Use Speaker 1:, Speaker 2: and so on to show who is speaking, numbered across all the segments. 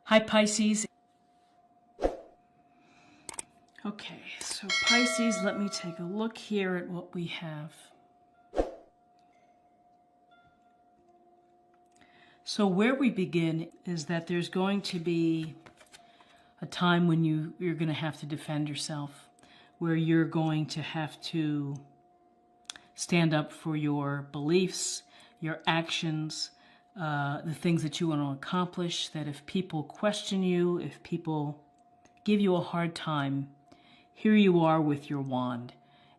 Speaker 1: Hi, Pisces. Okay, so Pisces, let me take a look here at what we have. So where we begin is that there's going to be a time when you're going to have to defend yourself, where you're going to have to stand up for your beliefs, your actions, the things that you want to accomplish, that if people question you, if people give you a hard time, here you are with your wand,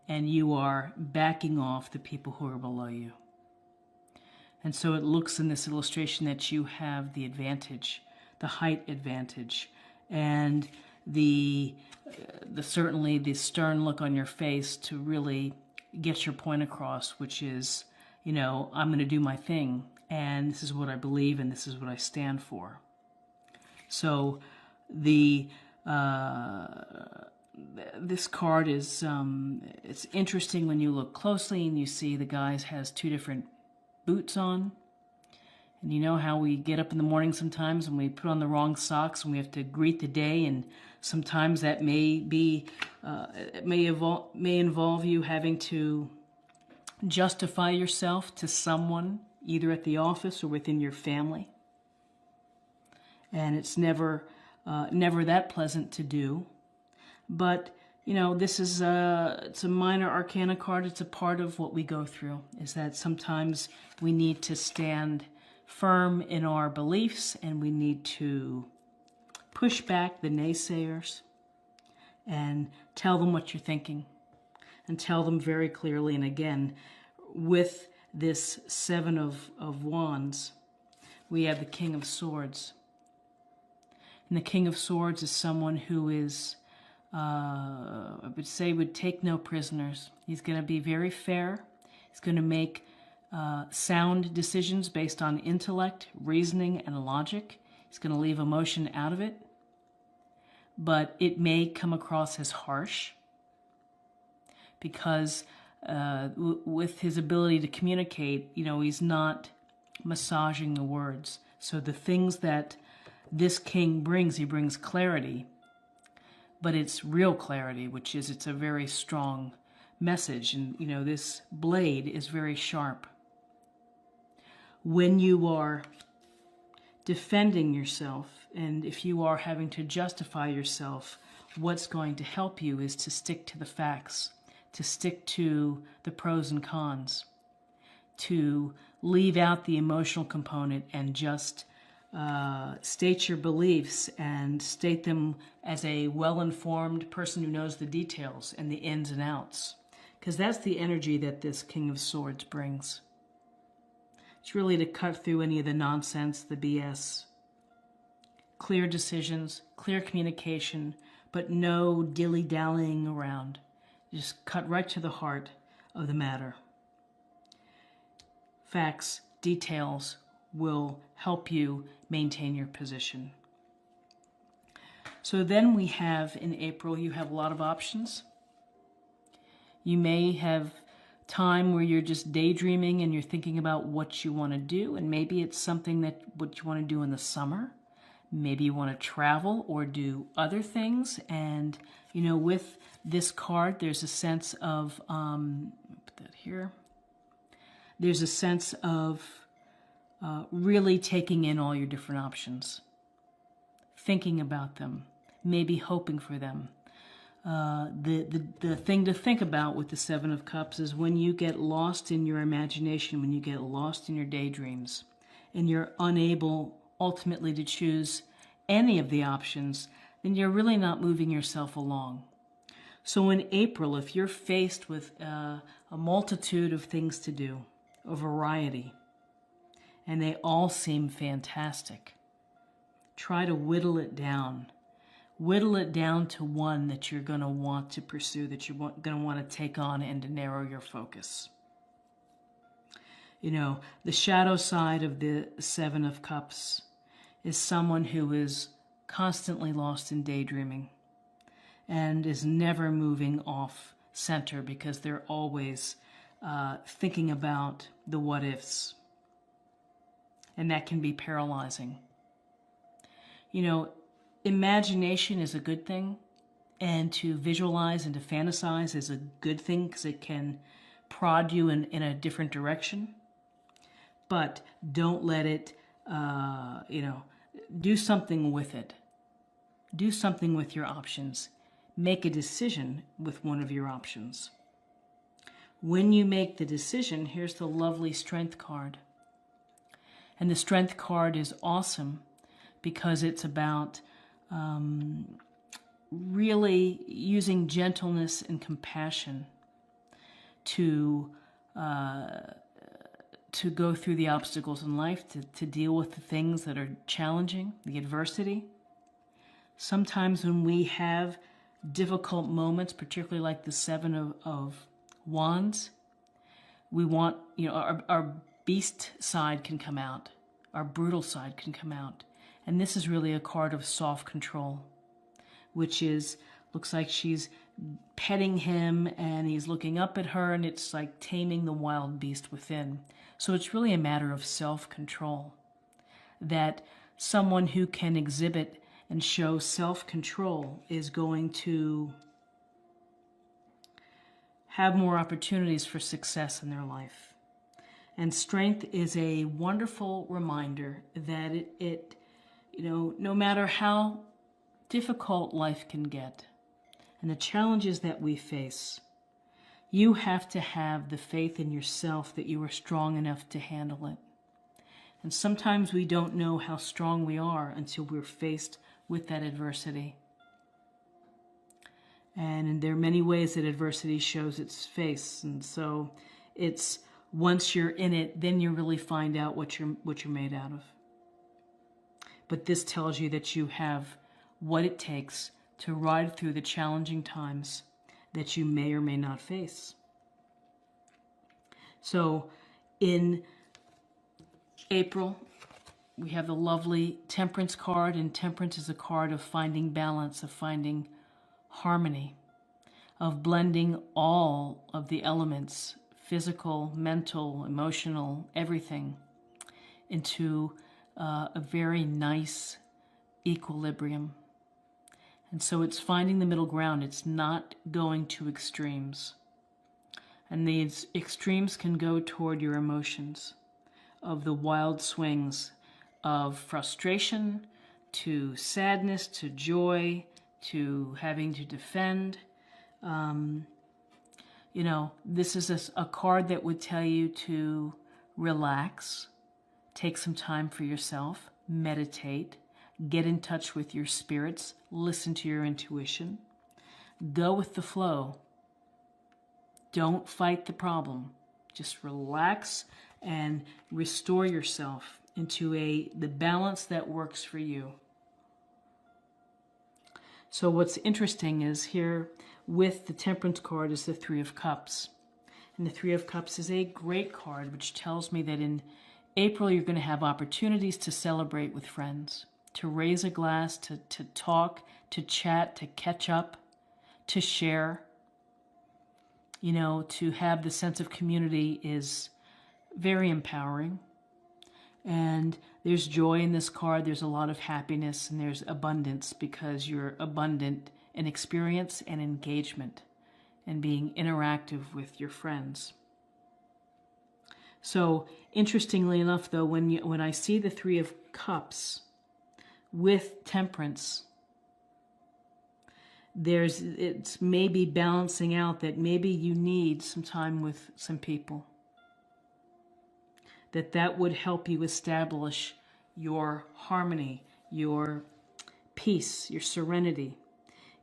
Speaker 1: and you are backing off the people who are below you. And so it looks in this illustration that you have the advantage, the height advantage, and certainly the stern look on your face to really get your point across, which is, you know, I'm going to do my thing, and this is what I believe, and this is what I stand for. So this card is, it's interesting when you look closely and you see the guy has two different boots on. And you know how we get up in the morning sometimes and we put on the wrong socks and we have to greet the day, and sometimes that may be, it may involve you having to justify yourself to someone, either at the office or within your family. And it's never that pleasant to do. But, you know, this is it's a minor arcana card. It's a part of what we go through, is that sometimes we need to stand firm in our beliefs, and we need to push back the naysayers and tell them what you're thinking, and tell them very clearly. And again, with this Seven of Wands, we have the King of Swords. And the King of Swords is someone who is, I would say, would take no prisoners. He's going to be very fair. He's going to make sound decisions based on intellect, reasoning, and logic. He's going to leave emotion out of it. But it may come across as harsh, because with his ability to communicate, you know, he's not massaging the words. So the things that this king brings, he brings clarity, but it's real clarity, which is, it's a very strong message. And, you know, this blade is very sharp. When you are defending yourself, and if you are having to justify yourself, what's going to help you is to stick to the facts, to stick to the pros and cons, to leave out the emotional component and just state your beliefs, and state them as a well-informed person who knows the details and the ins and outs. Because that's the energy that this King of Swords brings. It's really to cut through any of the nonsense, the BS. Clear decisions, clear communication, but no dilly-dallying around. Just cut right to the heart of the matter. Facts, details will help you maintain your position. So then we have, in April, you have a lot of options. You may have time where you're just daydreaming and you're thinking about what you want to do, and maybe it's something that what you want to do in the summer. Maybe you want to travel or do other things. And, you know, with this card, there's a sense of, put that here. There's a sense of really taking in all your different options, thinking about them, maybe hoping for them. The thing to think about with the Seven of Cups is when you get lost in your imagination, when you get lost in your daydreams, and you're unable ultimately to choose any of the options, then you're really not moving yourself along. So in April, if you're faced with a multitude of things to do, a variety, and they all seem fantastic, try to whittle it down. Whittle it down to one that you're going to want to pursue, that you're going to want to take on, and to narrow your focus. You know, the shadow side of the Seven of Cups is someone who is constantly lost in daydreaming and is never moving off center, because they're always thinking about the what ifs. And that can be paralyzing. You know, imagination is a good thing, and to visualize and to fantasize is a good thing because it can prod you in a different direction. But don't let it, do something with it. Do something with your options. Make a decision with one of your options. When you make the decision, here's the lovely Strength card. And the Strength card is awesome because it's about really using gentleness and compassion to go through the obstacles in life, to deal with the things that are challenging, the adversity. Sometimes when we have difficult moments, particularly like the Seven of Wands, we want, our beast side can come out, our brutal side can come out. And this is really a card of soft control, which looks like she's petting him and he's looking up at her, and it's like taming the wild beast within. So it's really a matter of self-control, that someone who can exhibit and show self-control is going to have more opportunities for success in their life. And Strength is a wonderful reminder that it no matter how difficult life can get and the challenges that we face, you have to have the faith in yourself that you are strong enough to handle it. And sometimes we don't know how strong we are until we're faced with that adversity. And there are many ways that adversity shows its face. And so it's once you're in it, then you really find out what you're made out of. But this tells you that you have what it takes to ride through the challenging times that you may or may not face. So in April, we have the lovely Temperance card, and Temperance is a card of finding balance, of finding harmony, of blending all of the elements, physical, mental, emotional, everything, into a very nice equilibrium. And so it's finding the middle ground. It's not going to extremes. And these extremes can go toward your emotions of the wild swings of frustration to sadness to joy to having to defend. This is a card that would tell you to relax, take some time for yourself, meditate, get in touch with your spirits, listen to your intuition, go with the flow. Don't fight the problem. Just relax and restore yourself into the balance that works for you. So what's interesting is here with the Temperance card is the Three of Cups. And the Three of Cups is a great card, which tells me that in April you're going to have opportunities to celebrate with friends, to raise a glass, to talk, to chat, to catch up, to share. To have the sense of community is very empowering. And there's joy in this card. There's a lot of happiness and there's abundance because you're abundant in experience and engagement and being interactive with your friends. So interestingly enough, though, when I see the Three of Cups with Temperance, it's maybe balancing out that maybe you need some time with some people. That would help you establish your harmony, your peace, your serenity,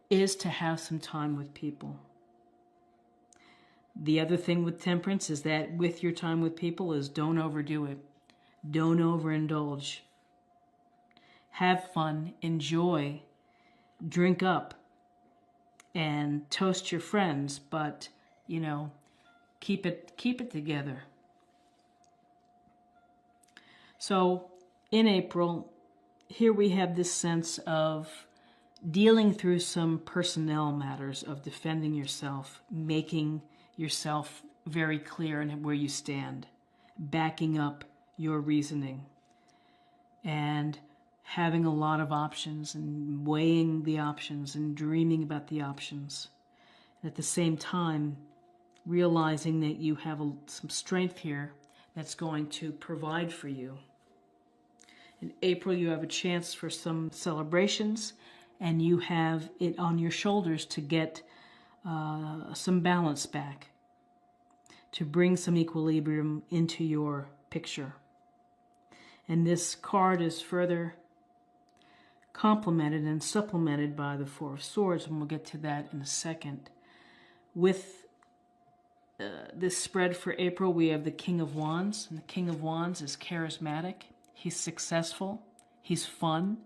Speaker 1: is to have some time with people. The other thing with Temperance is that with your time with people is don't overdo it. Don't overindulge. Have fun, enjoy, drink up, and toast your friends, but, keep it together. So in April, here we have this sense of dealing through some personnel matters, of defending yourself, making yourself very clear in where you stand, backing up your reasoning, and having a lot of options and weighing the options and dreaming about the options. And at the same time, realizing that you have some strength here that's going to provide for you. In April, you have a chance for some celebrations, and you have it on your shoulders to get some balance back, to bring some equilibrium into your picture. And this card is further complemented and supplemented by the Four of Swords, and we'll get to that in a second. With this spread for April, we have the King of Wands, and the King of Wands is charismatic. He's successful. He's fun.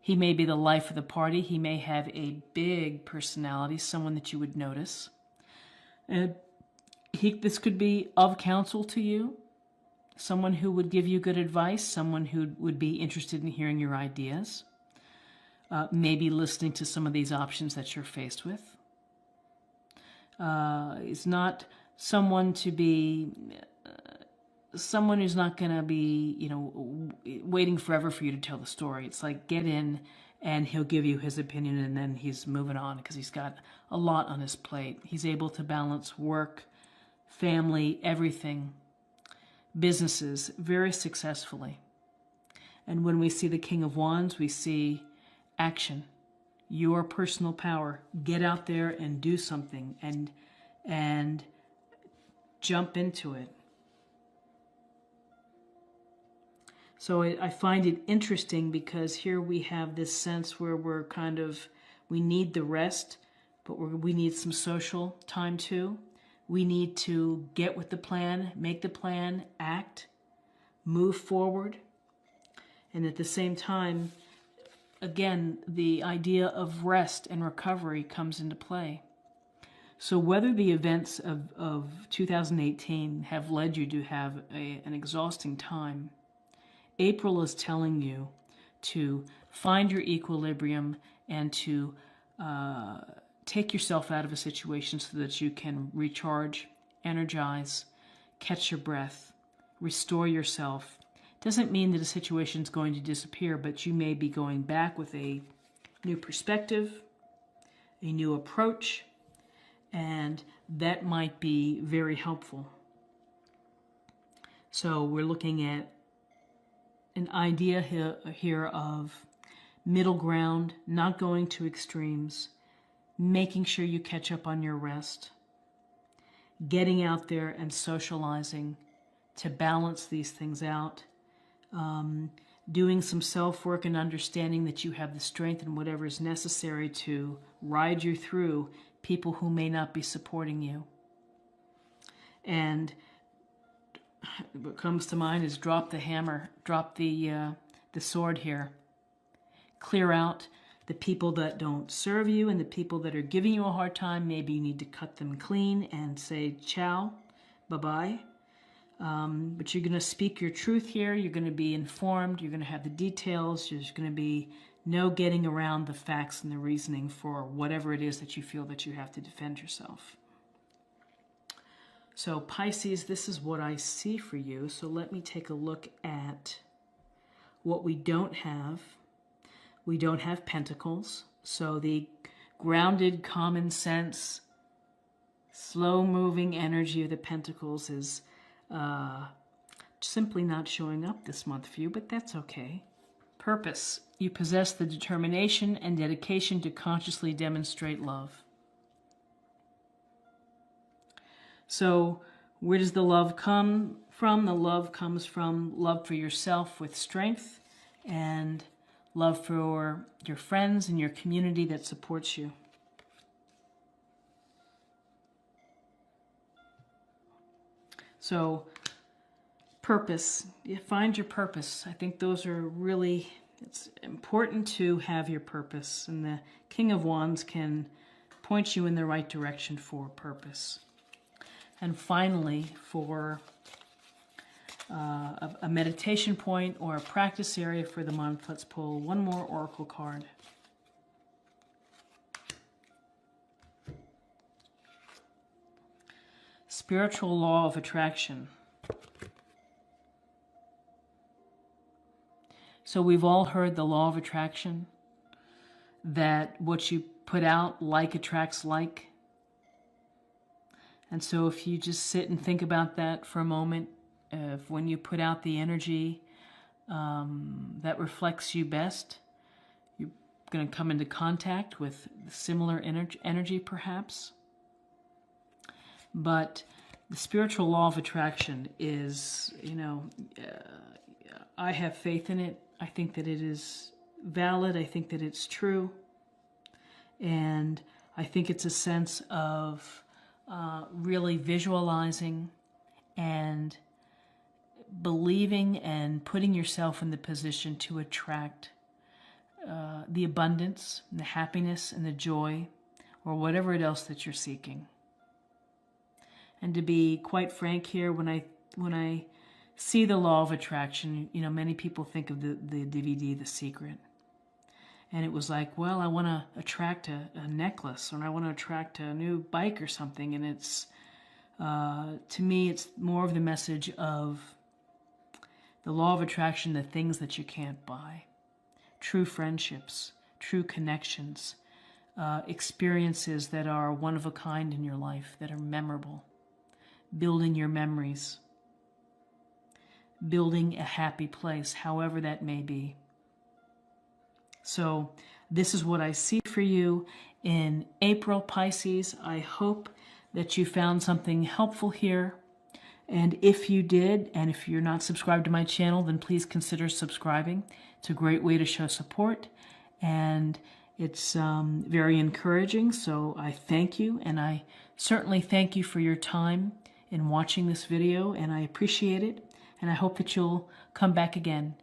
Speaker 1: He may be the life of the party. He may have a big personality, someone that you would notice. This could be of counsel to you, someone who would give you good advice, someone who would be interested in hearing your ideas, maybe listening to some of these options that you're faced with. Is not someone to be, someone who's not going to be, you know, waiting forever for you to tell the story. It's like, get in and he'll give you his opinion and then he's moving on because he's got a lot on his plate. He's able to balance work, family, everything, businesses very successfully. And when we see the King of Wands, we see action. Your personal power. Get out there and do something and jump into it. So I find it interesting because here we have this sense where we're kind of, we need the rest, but we need some social time too. We need to get with the plan, make the plan, act, move forward. And at the same time, again, the idea of rest and recovery comes into play. So whether the events of 2018 have led you to have an exhausting time, April is telling you to find your equilibrium and to take yourself out of a situation so that you can recharge, energize, catch your breath, restore yourself. Doesn't mean that a situation is going to disappear, but you may be going back with a new perspective, a new approach, and that might be very helpful. So we're looking at an idea here of middle ground, not going to extremes, making sure you catch up on your rest, getting out there and socializing to balance these things out, doing some self-work and understanding that you have the strength and whatever is necessary to ride you through people who may not be supporting you. And what comes to mind is drop the hammer, drop the sword here. Clear out the people that don't serve you and the people that are giving you a hard time. Maybe you need to cut them clean and say ciao, bye-bye. But you're going to speak your truth here. You're going to be informed. You're going to have the details. There's going to be no getting around the facts and the reasoning for whatever it is that you feel that you have to defend yourself. So Pisces, this is what I see for you. So let me take a look at what we don't have. We don't have pentacles. So the grounded, common sense, slow-moving energy of the pentacles is simply not showing up this month for you, but that's okay. Purpose. You possess the determination and dedication to consciously demonstrate love. So where does the love come from? The love comes from love for yourself with strength and love for your friends and your community that supports you. So purpose, you find your purpose. I think those are really, it's important to have your purpose, and the King of Wands can point you in the right direction for purpose. And finally, for a meditation point or a practice area for the month, let's pull one more oracle card. Spiritual law of attraction. So we've all heard the law of attraction, that what you put out, like attracts like. And so if you just sit and think about that for a moment, if when you put out the energy that reflects you best, you're going to come into contact with similar energy perhaps. But the spiritual law of attraction is, I have faith in it. I think that it is valid. I think that it's true. And I think it's a sense of really visualizing and believing and putting yourself in the position to attract the abundance, and the happiness, and the joy, or whatever it else that you're seeking. And to be quite frank here, when I see the law of attraction, many people think of the DVD, The Secret. And it was like, well, I want to attract a necklace, or I want to attract a new bike or something. And it's, to me, it's more of the message of the law of attraction, the things that you can't buy. True friendships, true connections, experiences that are one of a kind in your life, that are memorable. Building your memories. Building a happy place, however that may be. So this is what I see for you in April, Pisces. I hope that you found something helpful here. And if you did, and if you're not subscribed to my channel, then please consider subscribing. It's a great way to show support, and it's very encouraging. So I thank you, and I certainly thank you for your time in watching this video, and I appreciate it. And I hope that you'll come back again.